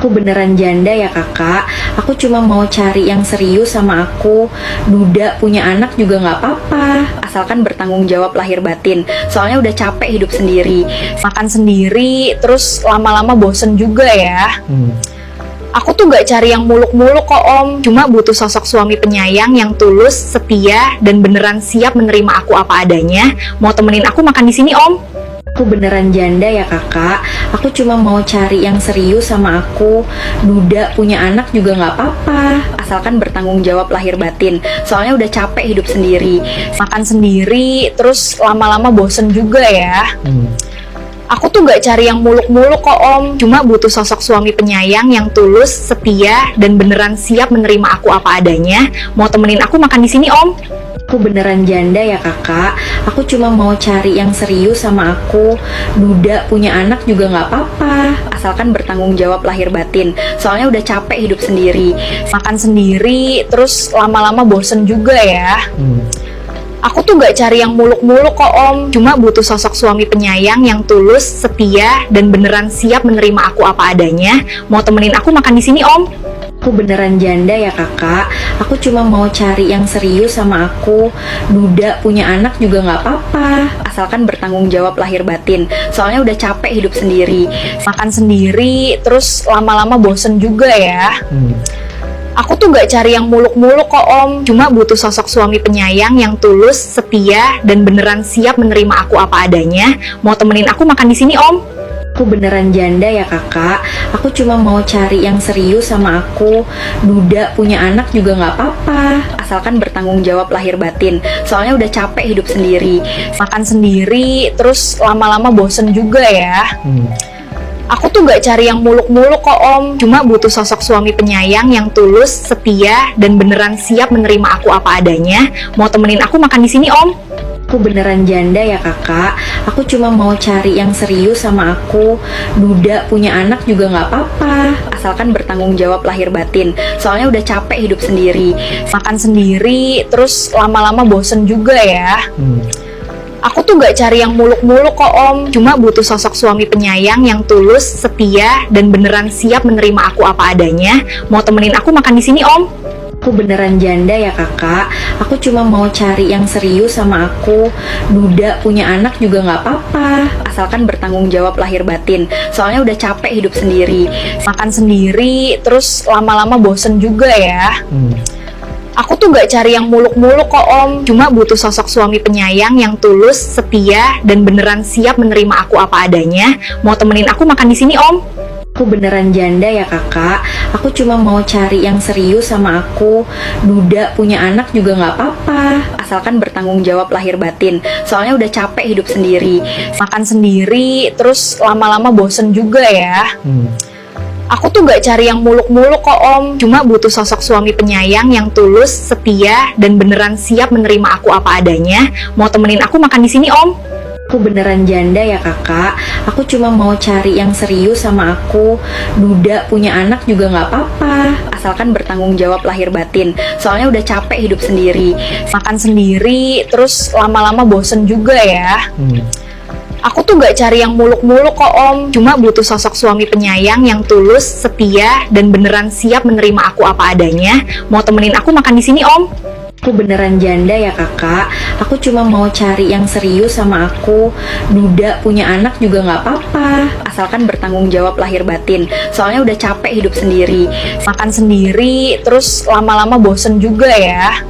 Aku beneran janda ya kakak. Aku cuma mau cari yang serius sama aku. Duda punya anak juga nggak apa-apa, asalkan bertanggung jawab lahir batin. Soalnya udah capek hidup sendiri, makan sendiri, terus lama-lama bosen juga ya. Aku tuh gak cari yang muluk-muluk kok om. Cuma butuh sosok suami penyayang yang tulus, setia, dan beneran siap menerima aku apa adanya. Mau temenin aku makan di sini om. Aku beneran janda ya kakak. Aku cuma mau cari yang serius sama aku. Duda punya anak juga nggak apa-apa, asalkan bertanggung jawab lahir batin. Soalnya udah capek hidup sendiri, makan sendiri, terus lama-lama bosen juga ya. Aku tuh gak cari yang muluk-muluk kok om. Cuma butuh sosok suami penyayang yang tulus, setia, dan beneran siap menerima aku apa adanya. Mau temenin aku makan di sini om. Aku beneran janda ya kakak. Aku cuma mau cari yang serius sama aku. Duda punya anak juga nggak apa-apa, asalkan bertanggung jawab lahir batin. Soalnya udah capek hidup sendiri, makan sendiri, terus lama-lama bosen juga ya. Aku tuh gak cari yang muluk-muluk kok om. Cuma butuh sosok suami penyayang yang tulus, setia, dan beneran siap menerima aku apa adanya. Mau temenin aku makan di sini om. Aku beneran janda ya kakak. Aku cuma mau cari yang serius sama aku. Duda punya anak juga nggak apa-apa, asalkan bertanggung jawab lahir batin. Soalnya udah capek hidup sendiri, makan sendiri, terus lama-lama bosen juga ya. Aku tuh gak cari yang muluk-muluk kok om. Cuma butuh sosok suami penyayang yang tulus, setia, dan beneran siap menerima aku apa adanya. Mau temenin aku makan di sini om. Aku beneran janda ya kakak. Aku cuma mau cari yang serius sama aku. Duda punya anak juga nggak apa-apa, asalkan bertanggung jawab lahir batin. Soalnya udah capek hidup sendiri, makan sendiri, terus lama-lama bosen juga ya. Aku tuh gak cari yang muluk-muluk kok om. Cuma butuh sosok suami penyayang yang tulus, setia, dan beneran siap menerima aku apa adanya. Mau temenin aku makan di sini om. Aku beneran janda ya kakak. Aku cuma mau cari yang serius sama aku. Duda punya anak juga nggak apa-apa, asalkan bertanggung jawab lahir batin. Soalnya udah capek hidup sendiri, makan sendiri, terus lama-lama bosen juga ya. Aku tuh gak cari yang muluk-muluk kok om. Cuma butuh sosok suami penyayang yang tulus, setia, dan beneran siap menerima aku apa adanya. Mau temenin aku makan di sini om. Aku beneran janda ya kakak. Aku cuma mau cari yang serius sama aku. Duda punya anak juga nggak apa-apa, asalkan bertanggung jawab lahir batin. Soalnya udah capek hidup sendiri, makan sendiri, terus lama-lama bosen juga ya. Aku tuh gak cari yang muluk-muluk kok om. Cuma butuh sosok suami penyayang yang tulus, setia, dan beneran siap menerima aku apa adanya. Mau temenin aku makan di sini om. Aku beneran janda ya kakak. Aku cuma mau cari yang serius sama aku. Duda punya anak juga nggak apa-apa, asalkan bertanggung jawab lahir batin. Soalnya udah capek hidup sendiri, makan sendiri, terus lama-lama bosen juga ya. Aku tuh gak cari yang muluk-muluk kok om. Cuma butuh sosok suami penyayang yang tulus, setia, dan beneran siap menerima aku apa adanya. Mau temenin aku makan di sini om. Aku beneran janda ya kakak. Aku cuma mau cari yang serius sama aku. Duda punya anak juga nggak apa-apa, asalkan bertanggung jawab lahir batin. Soalnya udah capek hidup sendiri, makan sendiri, terus lama-lama bosen juga ya. Aku tuh gak cari yang muluk-muluk kok om. Cuma butuh sosok suami penyayang yang tulus, setia, dan beneran siap menerima aku apa adanya. Mau temenin aku makan di sini om. Aku beneran janda ya kakak. Aku cuma mau cari yang serius sama aku. Duda punya anak juga nggak apa-apa, asalkan bertanggung jawab lahir batin. Soalnya udah capek hidup sendiri, makan sendiri, terus lama-lama bosen juga ya.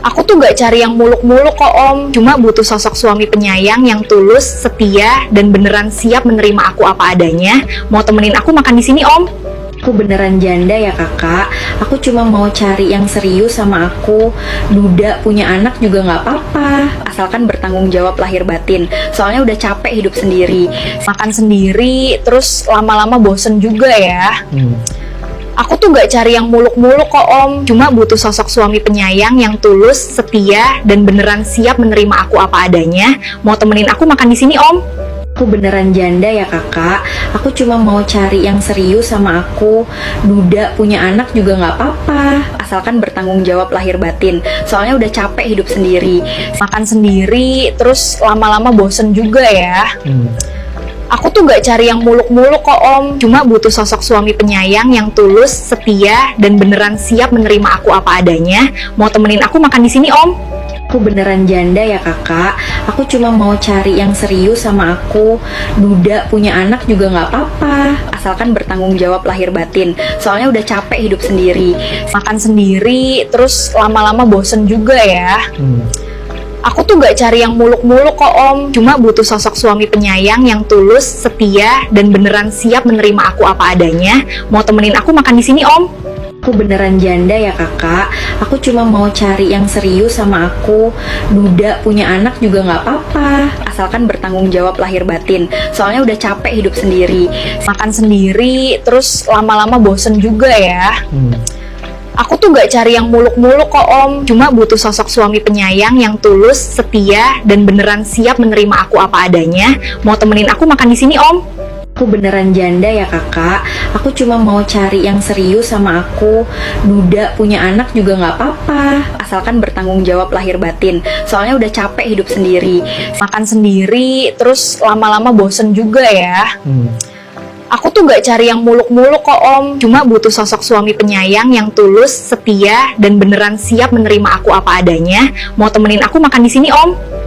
Aku tuh gak cari yang muluk-muluk kok om. Cuma butuh sosok suami penyayang yang tulus, setia, dan beneran siap menerima aku apa adanya. Mau temenin aku makan di sini om. Aku beneran janda ya kakak. Aku cuma mau cari yang serius sama aku. Duda punya anak juga nggak apa-apa, asalkan bertanggung jawab lahir batin. Soalnya udah capek hidup sendiri, makan sendiri, terus lama-lama bosen juga ya. Aku tuh gak cari yang muluk-muluk kok om. Cuma butuh sosok suami penyayang yang tulus, setia, dan beneran siap menerima aku apa adanya. Mau temenin aku makan di sini om. Aku beneran janda ya kakak. Aku cuma mau cari yang serius sama aku. Duda punya anak juga nggak apa-apa, asalkan bertanggung jawab lahir batin. Soalnya udah capek hidup sendiri, makan sendiri, terus lama-lama bosen juga ya. Aku tuh gak cari yang muluk-muluk kok Om. Cuma butuh sosok suami penyayang yang tulus, setia, dan beneran siap menerima aku apa adanya. Mau temenin aku makan di sini Om. Aku beneran janda ya kakak. Aku cuma mau cari yang serius sama aku. Duda punya anak juga nggak apa-apa, asalkan bertanggung jawab lahir batin. Soalnya udah capek hidup sendiri. Makan sendiri, terus lama-lama bosen juga ya. Aku tuh gak cari yang muluk-muluk kok Om. Cuma butuh sosok suami penyayang yang tulus, setia, dan beneran siap menerima aku apa adanya. Mau temenin aku makan di sini Om. Aku beneran janda ya kakak. Aku cuma mau cari yang serius sama aku. Duda punya anak juga nggak apa-apa, asalkan bertanggung jawab lahir batin. Soalnya udah capek hidup sendiri. Makan sendiri, terus lama-lama bosen juga ya. Aku tuh gak cari yang muluk-muluk kok Om. Cuma butuh sosok suami penyayang yang tulus, setia, dan beneran siap menerima aku apa adanya. Mau temenin aku makan di sini Om. Aku beneran janda ya kakak. Aku cuma mau cari yang serius sama aku. Duda punya anak juga nggak apa-apa, asalkan bertanggung jawab lahir batin. Soalnya udah capek hidup sendiri. Makan sendiri, terus lama-lama bosen juga ya. Aku tuh gak cari yang muluk-muluk kok Om. Cuma butuh sosok suami penyayang yang tulus, setia, dan beneran siap menerima aku apa adanya. Mau temenin aku makan di sini Om.